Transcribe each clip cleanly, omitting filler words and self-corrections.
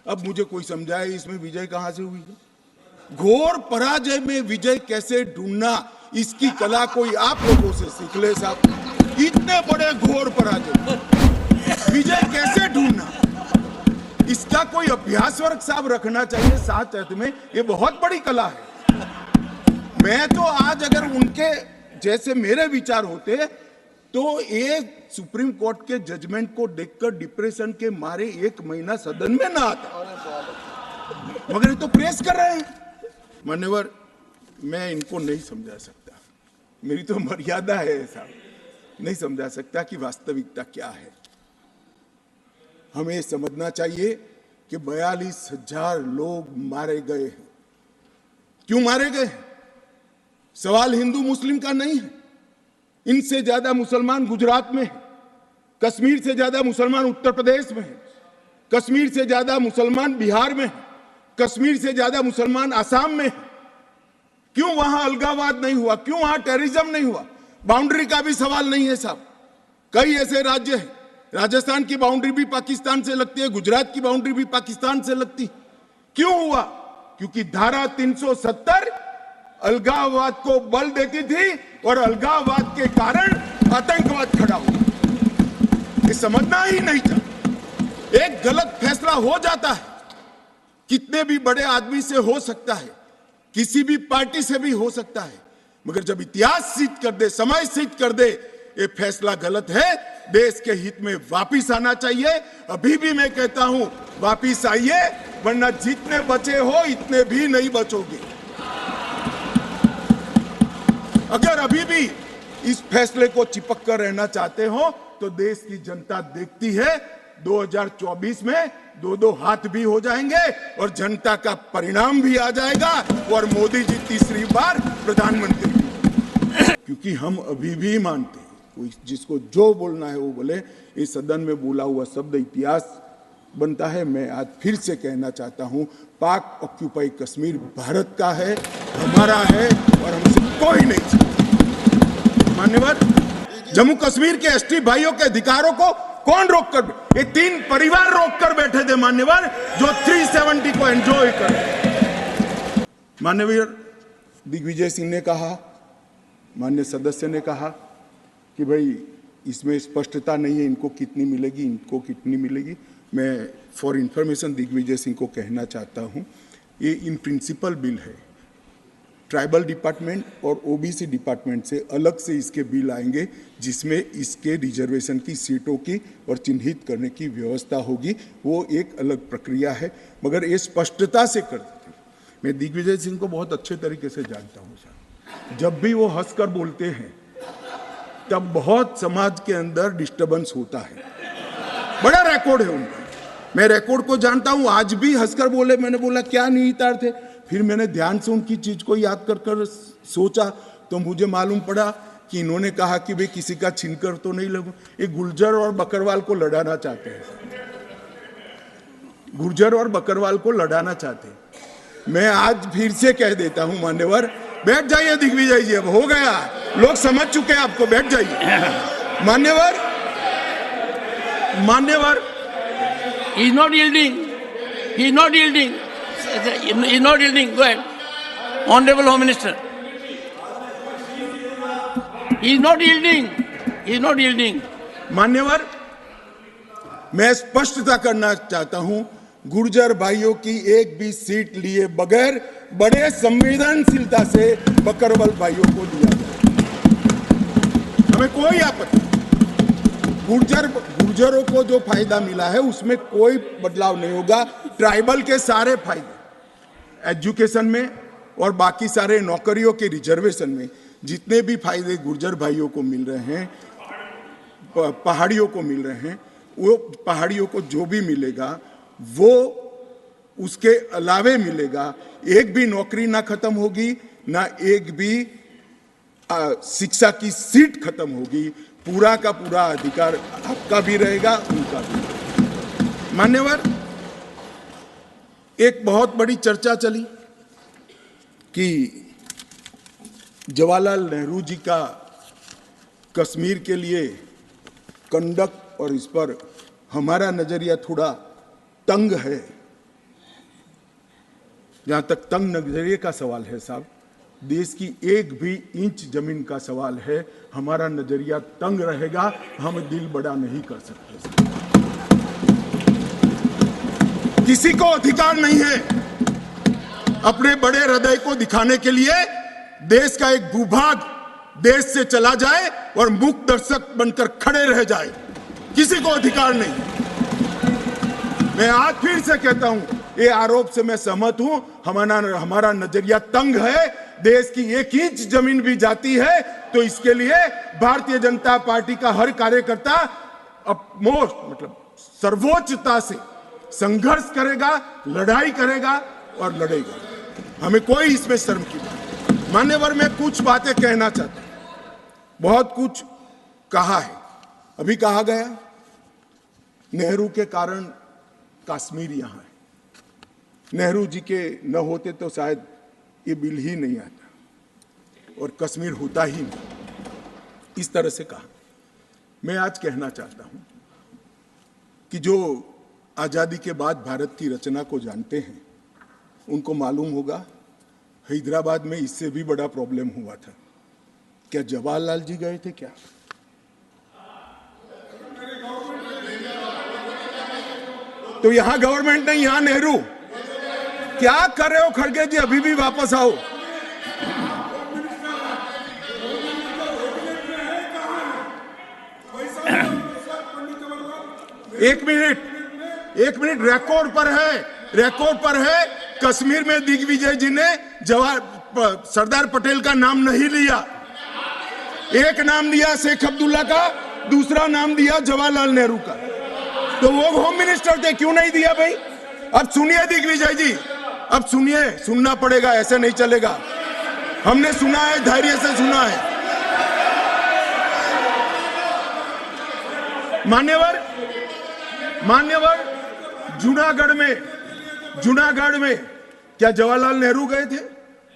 अब मुझे कोई समझाए इसमें विजय कहां से हुई है? घोर पराजय में विजय कैसे ढूंढना, इसकी कला कोई आप लोगों से सीख ले साहब। इतने बड़े घोर पराजय विजय कैसे ढूंढना, इसका कोई अभ्यास वर्ग साहब रखना चाहिए साथ में। ये बहुत बड़ी कला है। मैं तो आज अगर उनके जैसे मेरे विचार होते तो ये सुप्रीम कोर्ट के जजमेंट को देखकर डिप्रेशन के मारे 1 महीना सदन में ना आता, मगर ये तो प्रेस कर रहे हैं। मान्यवर, मैं इनको नहीं समझा सकता, मेरी तो मर्यादा है साहब, नहीं समझा सकता कि वास्तविकता क्या है। हमें समझना चाहिए कि 42,000 लोग मारे गए हैं। क्यों मारे गए? सवाल हिंदू मुस्लिम का नहीं है। इनसे ज्यादा मुसलमान गुजरात में है, कश्मीर से ज्यादा मुसलमान उत्तर प्रदेश में है, कश्मीर से ज्यादा मुसलमान बिहार में है, कश्मीर से ज्यादा मुसलमान आसाम में है। क्यों वहां अलगाववाद नहीं हुआ? क्यों वहां टेररिज्म नहीं हुआ? बाउंड्री का भी सवाल नहीं है साहब। कई ऐसे राज्य हैं, राजस्थान की बाउंड्री भी पाकिस्तान से लगती है, गुजरात की बाउंड्री भी पाकिस्तान से लगती। क्यों हुआ? क्योंकि धारा 370 अलगाववाद को बल देती थी और अलगाववाद के कारण आतंकवाद खड़ा हुआ। ये समझना ही नहीं था। एक गलत फैसला हो जाता है, कितने भी बड़े आदमी से हो सकता है, किसी भी पार्टी से भी हो सकता है, मगर जब इतिहास सिद्ध कर दे, समय सिद्ध कर दे ये फैसला गलत है, देश के हित में वापिस आना चाहिए। अभी भी मैं कहता हूं, वापिस आइए, वरना जितने बचे हो इतने भी नहीं बचोगे। अगर अभी भी इस फैसले को चिपक कर रहना चाहते हो तो देश की जनता देखती है 2024 में 2-2 हाथ भी हो जाएंगे और जनता का परिणाम भी आ जाएगा और मोदी जी तीसरी बार प्रधानमंत्री। क्योंकि हम अभी भी मानते हैं, कोई जिसको जो बोलना है वो बोले, इस सदन में बोला हुआ शब्द इतिहास बनता है। मैं आज फिर से कहना चाहता हूं, पाक ऑक्यूपाई कश्मीर भारत का है, हमारा है और हमसे कोई नहीं चाहता। मान्यवर, जम्मू कश्मीर के एसटी भाइयों के अधिकारों को कौन रोक कर? ये 3 परिवार रोक कर बैठे थे मान्यवर, जो 370 को एंजॉय कर। मान्यवर दिग्विजय सिंह ने कहा, मान्य सदस्य ने कहा कि भाई इसमें स्पष्टता नहीं है, इनको कितनी मिलेगी, इनको कितनी मिलेगी। मैं फॉर इंफॉर्मेशन दिग्विजय सिंह को कहना चाहता हूं, ये इन प्रिंसिपल बिल है। ट्राइबल डिपार्टमेंट और ओबीसी डिपार्टमेंट से अलग से इसके बिल आएंगे, जिसमें इसके रिजर्वेशन की सीटों की और चिन्हित करने की व्यवस्था होगी। वो एक अलग प्रक्रिया है, मगर ये स्पष्टता से कर देते हैं। मैं दिग्विजय सिंह को बहुत अच्छे तरीके से जानता हूँ साहब। जब भी वो हंसकर बोलते हैं तब बहुत समाज के अंदर डिस्टर्बेंस होता है। बड़ा रिकॉर्ड है उनका, मैं रिकॉर्ड को जानता हूं। आज भी हंसकर बोले, मैंने बोला क्या निहितार्थ थे, फिर मैंने ध्यान से उनकी चीज को याद कर कर सोचा तो मुझे मालूम पड़ा कि इन्होंने कहा कि भाई किसी का छीनकर तो नहीं लगू। ये गुर्जर और बकरवाल को लड़ाना चाहते हैं, गुर्जर और बकरवाल को लड़ाना चाहते हैं। मैं आज फिर से कह देता हूं मान्यवर, बैठ जाइए दिग्विजय जी, अब हो गया, लोग समझ चुके हैं आपको, बैठ जाइए। मान्यवर, मान्यवर, he is not yielding, he is not yielding, he is not yielding. Go ahead, Honorable Home Minister. He is not yielding, he is not yielding. मान्यवर, मैं स्पष्टता करना चाहता हूं, गुर्जर भाइयों की एक भी सीट लिए बगैर बड़े संवेदनशीलता से बकरवाल भाइयों को दिया जाए, हमें कोई आपत्ति। गुर्जरों को जो फायदा मिला है उसमें कोई बदलाव नहीं होगा। ट्राइबल के सारे फायदे एजुकेशन में और बाकी सारे नौकरियों के रिजर्वेशन में जितने भी फायदे गुर्जर भाइयों को मिल रहे हैं, पहाड़ियों को मिल रहे हैं, वो पहाड़ियों को जो भी मिलेगा वो उसके अलावे मिलेगा। एक भी नौकरी ना खत्म होगी, ना एक भी शिक्षा की सीट खत्म होगी। पूरा का पूरा अधिकार आपका भी रहेगा, उनका भी। मान्यवर, एक बहुत बड़ी चर्चा चली कि जवाहरलाल नेहरू जी का कश्मीर के लिए कंडक्ट और इस पर हमारा नजरिया थोड़ा तंग है, जहां तक तंग नजरिए का सवाल है साहब, देश की एक भी इंच जमीन का सवाल है, हमारा नजरिया तंग रहेगा, हम दिल बड़ा नहीं कर सकते। किसी को अधिकार नहीं है अपने बड़े हृदय को दिखाने के लिए देश का एक भूभाग देश से चला जाए और मूक दर्शक बनकर खड़े रह जाए, किसी को अधिकार नहीं। मैं आज फिर से कहता हूं, ये आरोप से मैं सहमत हूं, हमारा नजरिया तंग है, देश की एक इंच जमीन भी जाती है तो इसके लिए भारतीय जनता पार्टी का हर कार्यकर्ता सर्वोच्चता से संघर्ष करेगा, लड़ाई करेगा और लड़ेगा। हमें कोई इसमें शर्म की बात नहीं। मान्यवर, मैं कुछ बातें कहना चाहता हूं। बहुत कुछ कहा है, अभी कहा गया नेहरू के कारण कश्मीर यहां है, नेहरू जी के न होते तो शायद ये बिल ही नहीं आता और कश्मीर होता ही नहीं, इस तरह से कहा। मैं आज कहना चाहता हूं कि जो आजादी के बाद भारत की रचना को जानते हैं उनको मालूम होगा हैदराबाद में इससे भी बड़ा प्रॉब्लम हुआ था। क्या जवाहरलाल जी गए थे क्या? तो यहां गवर्नमेंट नहीं, यहां नेहरू। क्या कर रहे हो खड़गे जी? अभी भी वापस आओ। एक मिनट, रिकॉर्ड पर है कश्मीर में दिग्विजय जी ने सरदार पटेल का नाम नहीं लिया। एक नाम दिया शेख अब्दुल्ला का, दूसरा नाम दिया जवाहरलाल नेहरू का। तो वो होम मिनिस्टर थे, क्यों नहीं दिया भाई? अब सुनिए दिग्विजय जी, अब सुनिए, सुनना पड़ेगा, ऐसे नहीं चलेगा। हमने सुना है, धैर्य से सुना है। मान्यवर, जूनागढ़ में क्या जवाहरलाल नेहरू गए थे?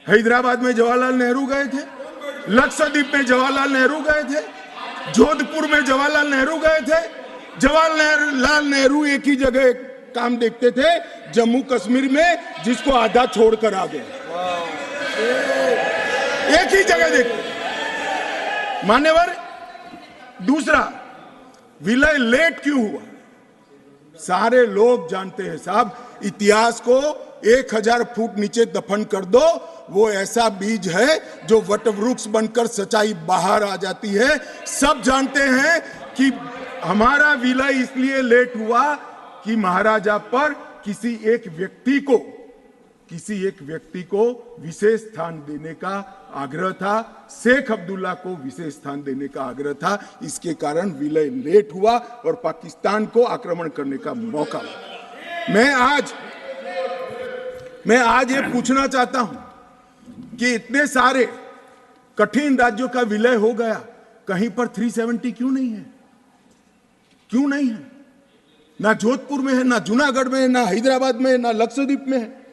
हैदराबाद में जवाहरलाल नेहरू गए थे? लक्षद्वीप में जवाहरलाल नेहरू गए थे? जोधपुर में जवाहरलाल नेहरू गए थे? जवाहरलाल नेहरू एक ही जगह काम देखते थे, जम्मू कश्मीर में, जिसको आधा छोड़कर आ गए। एक ही जगह देखते। मान्यवर, दूसरा, विलय लेट क्यों हुआ? सारे लोग जानते हैं साहब, इतिहास को 1000 फुट नीचे दफन कर दो, वो ऐसा बीज है जो वटवृक्ष बनकर सच्चाई बाहर आ जाती है। सब जानते हैं कि हमारा विलय इसलिए लेट हुआ कि महाराजा पर किसी एक व्यक्ति को विशेष स्थान देने का आग्रह था, शेख अब्दुल्ला को विशेष स्थान देने का आग्रह था। इसके कारण विलय लेट हुआ और पाकिस्तान को आक्रमण करने का मौका मिला। मैं आज ये पूछना चाहता हूं कि इतने सारे कठिन राज्यों का विलय हो गया, कहीं पर 370 क्यों नहीं है? क्यों नहीं है? ना जोधपुर में है, ना जूनागढ़ में है, ना हैदराबाद में है, ना लक्षद्वीप में है।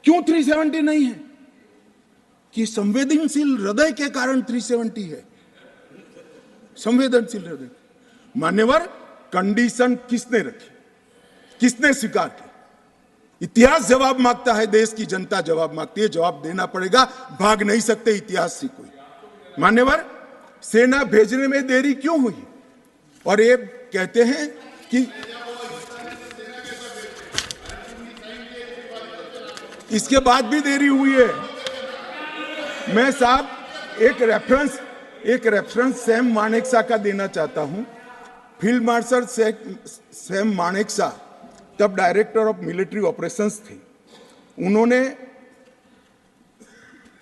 क्यों 370 नहीं है? कि संवेदनशील हृदय के कारण 370 है। संवेदनशील हृदय। मान्यवर, कंडीशन किसने रखी, किसने स्वीकार की? इतिहास जवाब मांगता है, देश की जनता जवाब मांगती है, जवाब देना पड़ेगा, भाग नहीं सकते इतिहास से कोई। मान्यवर, सेना भेजने में देरी क्यों हुई? और ये कहते हैं कि इसके बाद भी देरी हुई है। मैं साहब एक रेफरेंस सैम मानेकशॉ का देना चाहता हूं। फील्ड मार्शल सैम मानेकशॉ तब डायरेक्टर ऑफ मिलिट्री ऑपरेशंस थे। उन्होंने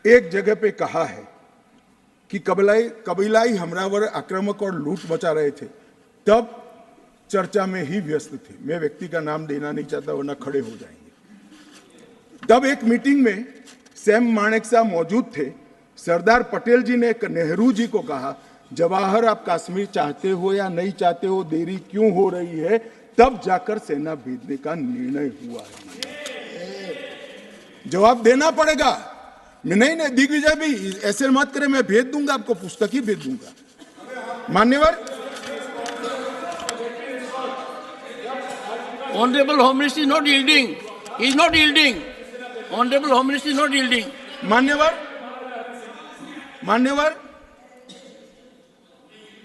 एक जगह पे कहा है कि कबीलाई हमलावर आक्रामक और लूट मचा रहे थे, तब चर्चा में ही व्यस्त थे। मैं व्यक्ति का नाम देना नहीं चाहता वरना खड़े हो जाएंगे। तब एक मीटिंग में सैम मानेकशॉ मौजूद थे। सरदार पटेल जी ने नेहरू जी को कहा, जवाहर आप कश्मीर चाहते हो या नहीं चाहते हो, देरी क्यों हो रही है? तब जाकर सेना भेजने का निर्णय हुआ है। जवाब देना पड़ेगा। नहीं दिग्विजय भी ऐसे मत करें, मैं भेज दूंगा आपको, पुस्तक ही भेज दूंगा। मान्यवर, Honorable Home Minister is not yielding. He is not yielding. Honorable Home Minister is not yielding. मान्यवर,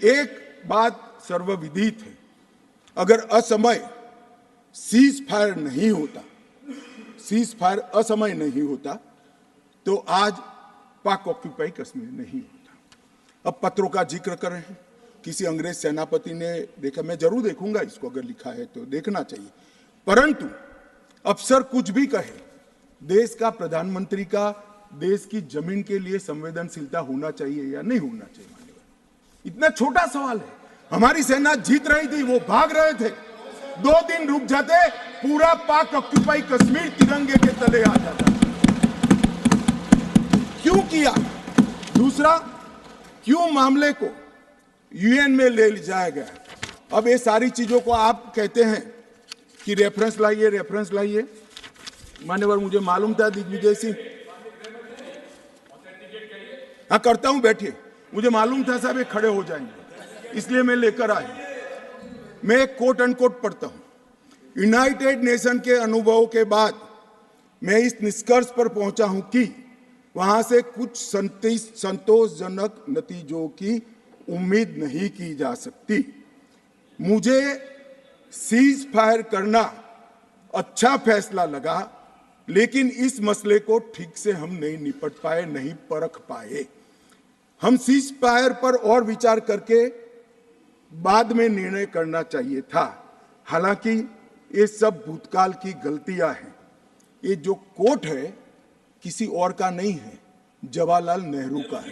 एक बात सर्वविदित है, अगर असमय सीज फायर नहीं होता तो आज पाक ऑक्यूपाई कश्मीर नहीं होता। अब पत्रों का जिक्र कर रहे हैं, किसी अंग्रेज सेनापति ने देखा, मैं जरूर देखूंगा इसको, अगर लिखा है तो देखना चाहिए, परंतु अफसर कुछ भी कहे, देश का प्रधानमंत्री का देश की जमीन के लिए संवेदनशीलता होना चाहिए या नहीं होना चाहिए? इतना छोटा सवाल है। हमारी सेना जीत रही थी, वो भाग रहे थे, 2 दिन रुक जाते, पूरा पाक ऑक्यूपाई कश्मीर तिरंगे के तले आ जाता। क्यों किया? दूसरा, क्यों मामले को यूएन में ले जाया गया? अब ये सारी चीजों को आप कहते हैं कि रेफरेंस लाइए। मान्यवर, मुझे मालूम था दिग्विजय सिंह, हाँ करता हूं, बैठिए, मुझे मालूम था साहब ये खड़े हो जाएंगे, इसलिए मैं लेकर आया। मैं एक कोट अनकोट पढ़ता हूं। यूनाइटेड नेशन के अनुभवों के बाद मैं इस निष्कर्ष पर पहुंचा हूं कि वहां से कुछ संतोषजनक नतीजों की उम्मीद नहीं की जा सकती। मुझे सीज फायर करना अच्छा फैसला लगा, लेकिन इस मसले को ठीक से हम नहीं निपट पाए, नहीं परख पाए। हम सीज फायर पर और विचार करके बाद में निर्णय करना चाहिए था। हालांकि ये सब भूतकाल की गलतियां हैं। ये जो कोट है किसी और का नहीं है, जवाहरलाल नेहरू का है।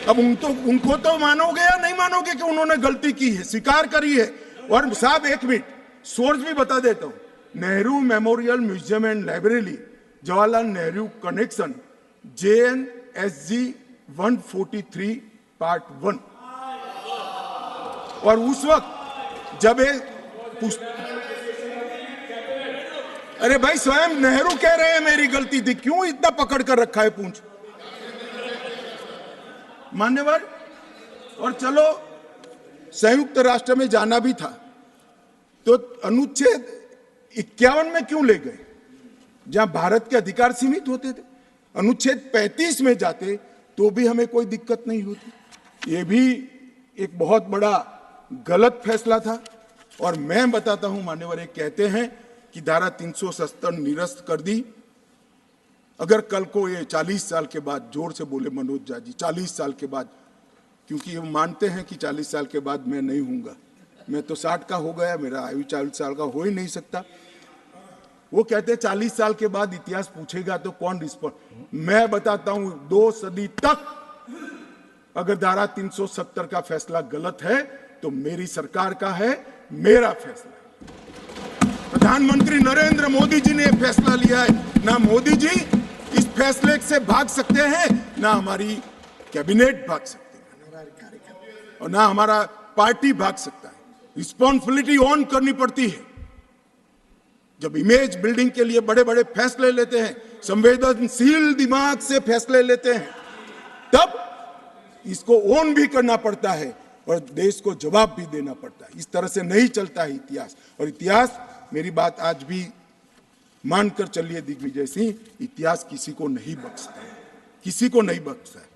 अब उनको तो मानोगे या नहीं मानोगे कि उन्होंने गलती की है, स्वीकार करी है। और साहब एक मिनट, सोर्स भी बता देता हूं, Nehru memorial museum and library, Jawaharlal Nehru connection, JNSG 143 part 1। और उस वक्त जब अरे भाई, स्वयं नेहरू कह रहे हैं मेरी गलती थी, क्यों इतना पकड़ कर रखा है पूंछ? मान्यवर, और चलो संयुक्त राष्ट्र में जाना भी था तो अनुच्छेद 51 में क्यों ले गए, जहां भारत के अधिकार सीमित होते थे? अनुच्छेद 35 में जाते तो भी हमें कोई दिक्कत नहीं होती। ये भी एक बहुत बड़ा गलत फैसला था। और मैं बताता हूं मान्यवर, एक कहते हैं कि धारा 370 निरस्त कर दी। अगर कल को ये 40 साल के बाद, जोर से बोले मनोज झा जी, 40 साल के बाद, क्योंकि हम मानते हैं कि 40 साल के बाद मैं नहीं हूंगा, मैं तो 60 का हो गया, मेरा आयु 40 साल का हो ही नहीं सकता। वो कहते हैं 40 साल के बाद इतिहास पूछेगा तो कौन रिस्पॉन्ड? मैं बताता हूं, 2 सदी तक अगर धारा 370 का फैसला गलत है तो मेरी सरकार का है, मेरा फैसला। प्रधानमंत्री नरेंद्र मोदी जी ने फैसला लिया है। ना मोदी जी इस फैसले से भाग सकते हैं, ना हमारी कैबिनेट भाग सकते हैं, और ना हमारा पार्टी भाग सकता है। रिस्पॉन्सिबिलिटी ऑन करनी पड़ती है। जब इमेज बिल्डिंग के लिए बड़े बड़े फैसले लेते हैं, संवेदनशील दिमाग से फैसले लेते हैं, तब इसको ऑन भी करना पड़ता है और देश को जवाब भी देना पड़ता है। इस तरह से नहीं चलता है इतिहास। और इतिहास, मेरी बात आज भी मानकर चलिए दिग्विजय सिंह, इतिहास किसी को नहीं बख्शता है, किसी को नहीं बख्शता है।